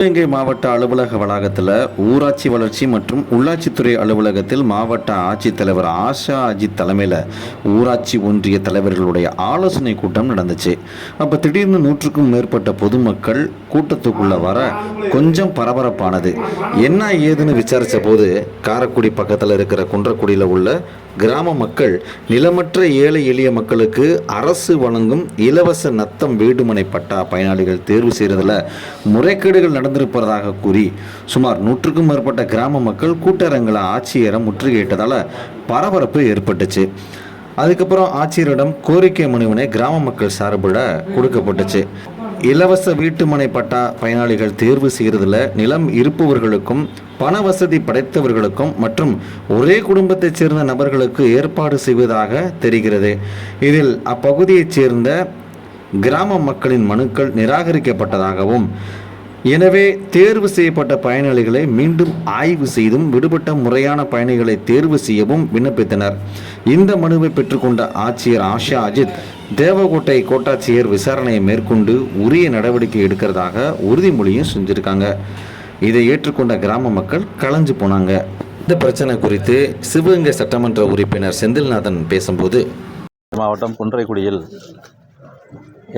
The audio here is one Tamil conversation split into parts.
சிவகங்கை மாவட்ட அலுவலக வளாகத்தில் ஊராட்சி வளர்ச்சி மற்றும் உள்ளாட்சித்துறை அலுவலகத்தில் மாவட்ட ஆட்சித்தலைவர் ஆஷா அஜித் தலைமையில் ஊராட்சி ஒன்றிய தலைவர்களுடைய ஆலோசனை கூட்டம் நடந்துச்சு. அப்போ திடீர்னு 100க்கும் மேற்பட்ட பொதுமக்கள் கூட்டத்துக்குள்ள வர கொஞ்சம் பரபரப்பானது. என்ன ஏதுன்னு விசாரித்த போது காரைக்குடி பக்கத்தில் இருக்கிற குன்றக்குடியில் உள்ள கிராம மக்கள் நிலமற்ற ஏழை எளிய மக்களுக்கு அரசு வழங்கும் இலவச நத்தம் வீடுமனை பட்டா பயனாளிகள் தேர்வு செய்கிறதுல முறைகேடுகள் நடந்திருப்பதாக கூறி சுமார் 100க்கும் மேற்பட்ட கிராம மக்கள் கூட்டரங்களை ஆட்சியரை முற்றுகையிட்டதால் பரபரப்பு ஏற்பட்டுச்சு. அதுக்கப்புறம் ஆட்சியரிடம் கோரிக்கை மனுவினை கிராம மக்கள் சார்பில் கொடுக்கப்பட்டுச்சு. இலவச வீட்டுமனை பட்டா பயனாளிகள் தேர்வு செய்கிறதுல நிலம் இருப்பவர்களுக்கும் பண வசதி படைத்தவர்களுக்கும் மற்றும் ஒரே குடும்பத்தைச் சேர்ந்த நபர்களுக்கு ஏற்பாடு செய்வதாக தெரிகிறது. இதில் அப்பகுதியைச் சேர்ந்த கிராம மக்களின் மனுக்கள் நிராகரிக்கப்பட்டதாகவும், எனவே தேர்வு செய்யப்பட்ட பயனாளிகளை மீண்டும் ஆய்வு செய்தும் விடுபட்ட முறையான பயணிகளை தேர்வு செய்யவும் விண்ணப்பித்தனர். இந்த மனுவை பெற்றுக்கொண்ட ஆட்சியர் ஆஷா அஜித் தேவகோட்டை கோட்டாட்சியர் விசாரணையை மேற்கொண்டு உரிய நடவடிக்கை எடுக்கிறதாக உறுதிமொழியும் செஞ்சிருக்காங்க. இதை ஏற்றுக்கொண்ட கிராம மக்கள் கலைஞ்சு போனாங்க. இந்த பிரச்சனை குறித்து சிவகங்கை சட்டமன்ற உறுப்பினர் செந்தில்நாதன் பேசும்போது, மாவட்டம் குன்றக்குடியில்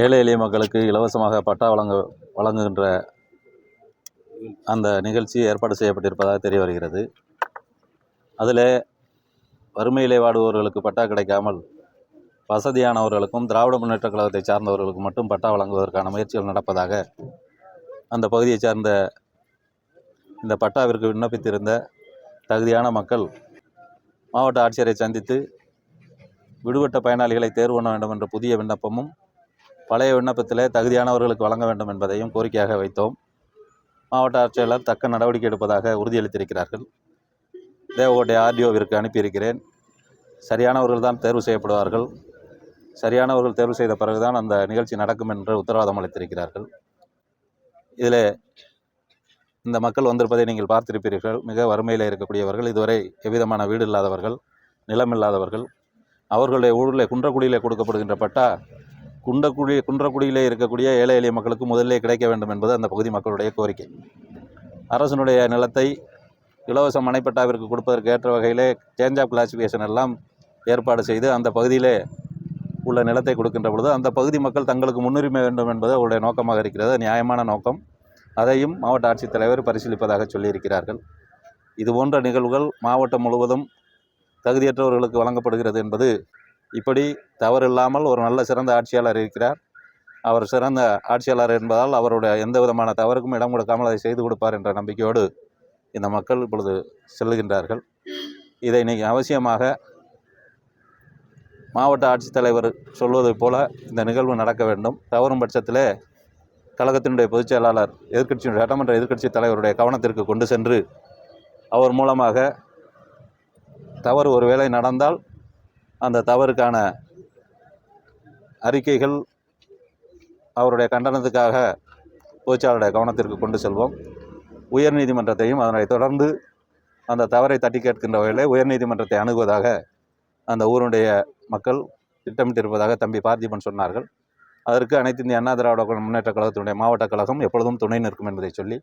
ஏழை எளிய மக்களுக்கு இலவசமாக பட்டா வழங்குகின்ற அந்த நிகழ்ச்சி ஏற்பாடு செய்யப்பட்டிருப்பதாக தெரிய வருகிறது. அதில் வறுமையிலே வாடுபவர்களுக்கு பட்டா கிடைக்காமல் வசதியானவர்களுக்கும் திராவிட முன்னேற்ற கழகத்தை சார்ந்தவர்களுக்கு மட்டும் பட்டா வழங்குவதற்கான முயற்சிகள் நடப்பதாக அந்த பகுதியை சார்ந்த இந்த பட்டாவிற்கு விண்ணப்பித்திருந்த தகுதியான மக்கள் மாவட்ட ஆட்சியரை சந்தித்து விடுபட்ட பயனாளிகளை தேர்வு பண்ண வேண்டும் என்ற புதிய விண்ணப்பமும் பழைய விண்ணப்பத்தில் தகுதியானவர்களுக்கு வழங்க வேண்டும் என்பதையும் கோரிக்கையாக வைத்தோம். மாவட்ட ஆட்சியாளர் தக்க நடவடிக்கை எடுப்பதாக உறுதியளித்திருக்கிறார்கள். தேவகோட்டை ஆர்டிஓவிற்கு அனுப்பியிருக்கிறேன். சரியானவர்கள் தான் தேர்வு செய்யப்படுவார்கள், சரியானவர்கள் தேர்வு செய்த பிறகுதான் அந்த நிகழ்ச்சி நடக்கும் என்று உத்தரவாதம் அளித்திருக்கிறார்கள். இதில் இந்த மக்கள் வந்திருப்பதை நீங்கள் பார்த்திருப்பீர்கள். மிக வறுமையில் இருக்கக்கூடியவர்கள், இதுவரை எவ்விதமான வீடு இல்லாதவர்கள், நிலம் இல்லாதவர்கள். அவர்களுடைய ஊரில் குன்றக்குடியிலே கொடுக்கப்படுகின்ற பட்டா குன்றக்குடியிலே இருக்கக்கூடிய ஏழை எளிய மக்களுக்கு முதலிலே கிடைக்க வேண்டும் என்பது அந்த பகுதி மக்களுடைய கோரிக்கை. அரசனுடைய நிலத்தை இலவச மனைப்பட்டாவிற்கு கொடுப்பதற்கு ஏற்ற வகையிலே சேஞ்ச் ஆஃப் கிளாசிஃபிகேஷன் எல்லாம் ஏற்பாடு செய்து அந்த பகுதியிலே உள்ள நிலத்தை கொடுக்கின்ற பொழுது அந்த பகுதி மக்கள் தங்களுக்கு முன்னுரிமை வேண்டும் என்பது அவருடைய நோக்கமாக இருக்கிறது. நியாயமான நோக்கம். அதையும் மாவட்ட ஆட்சித்தலைவர் பரிசீலிப்பதாக சொல்லியிருக்கிறார்கள். இதுபோன்ற நிகழ்வுகள் மாவட்டம் முழுவதும் தகுதியற்றவர்களுக்கு வழங்கப்படுகிறது என்பது இப்படி தவறில்லாமல் ஒரு நல்ல சிறந்த ஆட்சியாளர் இருக்கிறார். அவர் சிறந்த ஆட்சியாளர் என்பதால் அவருடைய எந்த விதமான தவறுக்கும் இடம் கொடுக்காமல் அதை செய்து கொடுப்பார் என்ற நம்பிக்கையோடு இந்த மக்கள் இப்பொழுது செல்லுகின்றார்கள். இதை இன்னைக்கு அவசியமாக மாவட்ட ஆட்சித்தலைவர் சொல்வதை போல இந்த நிகழ்வு நடக்க வேண்டும். தவறும் பட்சத்தில் கழகத்தினுடைய பொதுச் செயலாளர் சட்டமன்ற எதிர்க்கட்சி தலைவருடைய கவனத்திற்கு கொண்டு சென்று அவர் மூலமாக தவறு ஒருவேளை நடந்தால் அந்த தவறுக்கான அறிக்கைகள் அவருடைய கண்டனத்துக்காக பொதுச்செயலாளருடைய கவனத்திற்கு கொண்டு செல்வோம். உயர்நீதிமன்றத்தையும் அதனை தொடர்ந்து அந்த தவறை தட்டி கேட்கின்ற வகையில் உயர்நீதிமன்றத்தை அணுகுவதாக அந்த ஊருடைய மக்கள் திட்டமிட்டிருப்பதாக தம்பி பார்த்திபன் சொன்னார்கள். அதற்கு அனைத்து இந்திய அண்ணா திராவிட முன்னேற்ற கழகத்தினுடைய மாவட்ட கழகம் எப்பொழுதும் துணை நிற்கும் என்பதை சொல்லி